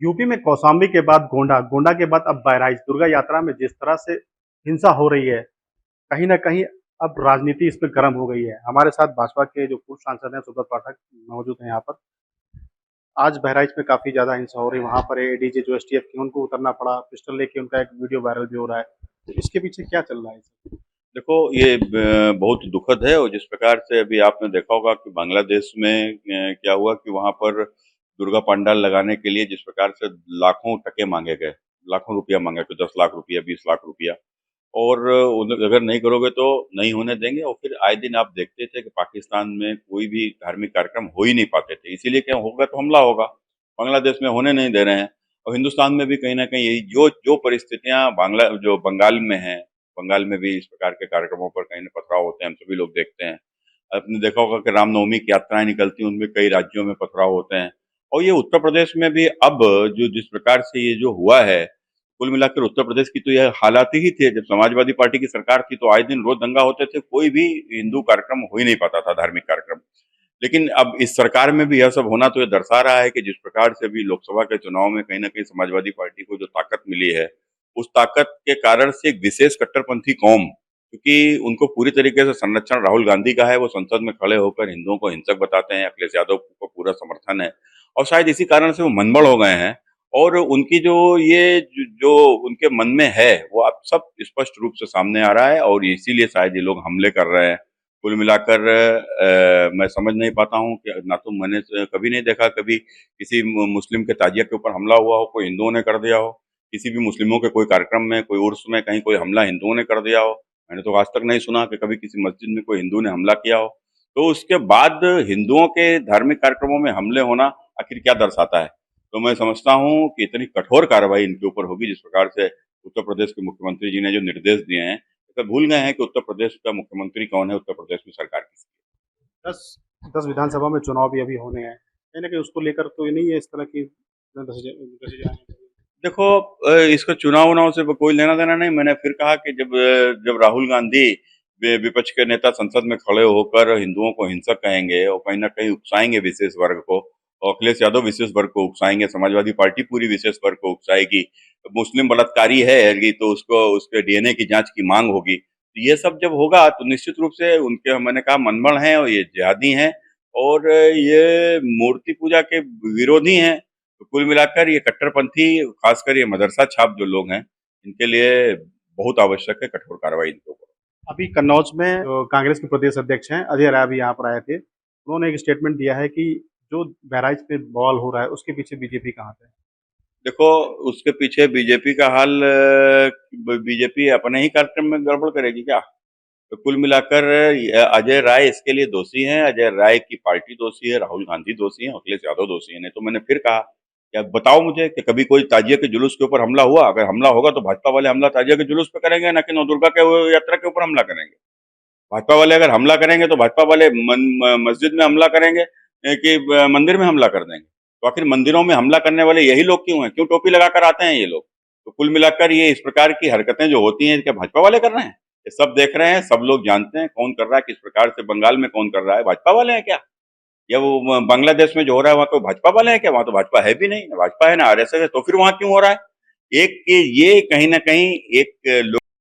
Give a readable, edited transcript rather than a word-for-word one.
UP में कौशाम्बी के बाद गोंडा, गोंडा के बाद अब बहराइच, दुर्गा यात्रा में जिस तरह से हिंसा हो रही है, कहीं न कहीं अब राजनीति इस पे गर्म हो गई है। हमारे साथ भाजपा के जो पूर्व सांसद हैं सुब्रत पाठक मौजूद हैं यहाँ पर। आज बहराइच में काफ़ी ज़्यादा हिंसा हो रही है, वहाँ पर एडीजे जो एसटीएफ की उनको उतरना पड़ा, पिस्टल लेके उनका एक वीडियो वायरल भी हो रहा है। तो इसके पीछे क्या चल रहा है? देखो ये बहुत दुखद है और जिस प्रकार से अभी आपने देखा होगा कि बांग्लादेश में क्या हुआ कि वहां पर दुर्गा पंडाल लगाने के लिए जिस प्रकार से लाखों टके मांगे गए, लाखों रुपया मांगे गए, 10 लाख रुपया, 20 लाख रुपया, और अगर नहीं करोगे तो नहीं होने देंगे। और फिर आए दिन आप देखते थे कि पाकिस्तान में कोई भी धार्मिक कार्यक्रम हो ही नहीं पाते थे, इसीलिए क्या होगा तो हमला होगा। बांग्लादेश में होने नहीं दे रहे हैं और हिंदुस्तान में भी कहीं ना कहीं यही जो जो परिस्थितियां बांग्ला जो बंगाल में है, बंगाल में भी इस प्रकार के कार्यक्रमों पर कहीं न पथराव होते हैं, हम सभी लोग देखते हैं। आपने देखा होगा कि रामनवमी की यात्राएं निकलती हैं, उनमें कई राज्यों में पथराव होते हैं। और ये उत्तर प्रदेश में भी अब जो जिस प्रकार से ये जो हुआ है, कुल मिलाकर उत्तर प्रदेश की तो यह हालात ही थे। जब समाजवादी पार्टी की सरकार थी तो आए दिन रोज दंगा होते थे, कोई भी हिंदू कार्यक्रम हो ही नहीं पाता था, धार्मिक कार्यक्रम। लेकिन अब इस सरकार में भी यह सब होना तो ये दर्शा रहा है कि जिस प्रकार से अभी लोकसभा के चुनाव में कहीं न कहीं समाजवादी पार्टी को जो ताकत मिली है, उस ताकत के कारण से एक विशेष कट्टरपंथी कौम, क्योंकि उनको पूरी तरीके से संरक्षण राहुल गांधी का है, वो संसद में खड़े होकर हिंदुओं को हिंसक बताते हैं, अखिलेश यादव को पूरा समर्थन है और शायद इसी कारण से वो मनबड़ हो गए हैं। और उनकी जो ये जो उनके मन में है, वो अब सब स्पष्ट रूप से सामने आ रहा है और इसीलिए शायद ये लोग हमले कर रहे हैं। कुल मिलाकर मैं समझ नहीं पाता हूँ कि ना तो मैंने कभी नहीं देखा कभी किसी मुस्लिम के ताजिया के ऊपर हमला हुआ हो, कोई हिंदुओं ने कर दिया हो, किसी भी मुस्लिमों के कोई कार्यक्रम में, कोई उर्स में कहीं कोई हमला हिंदुओं ने कर दिया हो। मैंने तो आज तक नहीं सुना कि कभी किसी मस्जिद में कोई हिंदू ने हमला किया हो। तो उसके बाद हिंदुओं के धार्मिक कार्यक्रमों में हमले होना आखिर क्या दर्शाता है? तो मैं समझता हूँ कि इतनी कठोर कार्रवाई इनके ऊपर होगी जिस प्रकार से उत्तर प्रदेश के मुख्यमंत्री जी ने जो निर्देश दिए हैं, तो भूल गए हैं कि उत्तर प्रदेश का मुख्यमंत्री कौन है, उत्तर प्रदेश में सरकार किसकी 10 10 विधानसभा में चुनाव भी अभी होने हैं। कहीं न कहीं उसको लेकर तो ये नहीं है इस तरह की डसे जाएँ। है। देखो इसका चुनाव-उनाव से कोई लेना-देना नहीं। मैंने फिर कहा कि जब राहुल गांधी विपक्ष के नेता संसद में खड़े होकर हिंदुओं को हिंसक कहेंगे और कहीं न कहीं उकसाएंगे विशेष वर्ग को, और अखिलेश यादव विशेष वर्ग को उकसाएंगे, समाजवादी पार्टी पूरी विशेष वर्ग को उकसाएगी, मुस्लिम बलात्कारी है ये तो उसको उसके डीएनए की जांच की मांग होगी। तो ये सब जब होगा तो निश्चित रूप से उनके, मैंने कहा, मनमड़ हैं और ये जिहादी हैं और ये मूर्ति पूजा के विरोधी हैं। तो कुल मिलाकर ये कट्टरपंथी, खासकर ये मदरसा छाप जो लोग हैं, इनके लिए बहुत आवश्यक है कठोर कार्रवाई इनके ऊपर। अभी कन्नौज में जो कांग्रेस के प्रदेश अध्यक्ष हैं, अजय राय भी यहाँ पर आए थे। उन्होंने एक स्टेटमेंट दिया है कि जो बहराइच पे बवाल हो रहा है, उसके पीछे बीजेपी का हाथ है। देखो उसके पीछे बीजेपी का हाल, बीजेपी अपने ही कार्यक्रम में गड़बड़ करेगी क्या? तो कुल मिलाकर अजय राय इसके लिए दोषी हैं, अजय राय की पार्टी दोषी है, राहुल गांधी दोषी है, अखिलेश यादव दोषी है। नहीं तो मैंने फिर कहा कि अब बताओ मुझे कि कभी कोई ताजिया के जुलूस के ऊपर हमला हुआ? अगर हमला होगा तो भाजपा वाले हमला ताजिया के जुलूस पे करेंगे, ना कि नवदुर्गा के यात्रा के ऊपर हमला करेंगे। भाजपा वाले अगर हमला करेंगे तो भाजपा वाले मस्जिद में हमला करेंगे कि मंदिर में हमला कर देंगे। तो आखिर मंदिरों में हमला करने वाले यही लोग क्यों हैं? क्यों टोपी लगाकर आते हैं ये लोग? तो कुल मिलाकर ये इस प्रकार की हरकतें जो होती हैं, क्या भाजपा वाले कर रहे हैं? ये सब देख रहे हैं, सब लोग जानते हैं कौन कर रहा है, किस प्रकार से बंगाल में कौन कर रहा है। भाजपा वाले हैं क्या? या वो बांग्लादेश में जो हो रहा है वहां तो भाजपा वाले हैं क्या? वहां तो भाजपा है भी नहीं, ना भाजपा है ना आरएसएस है, तो फिर वहां क्यों हो रहा है? एक ये कहीं ना कहीं एक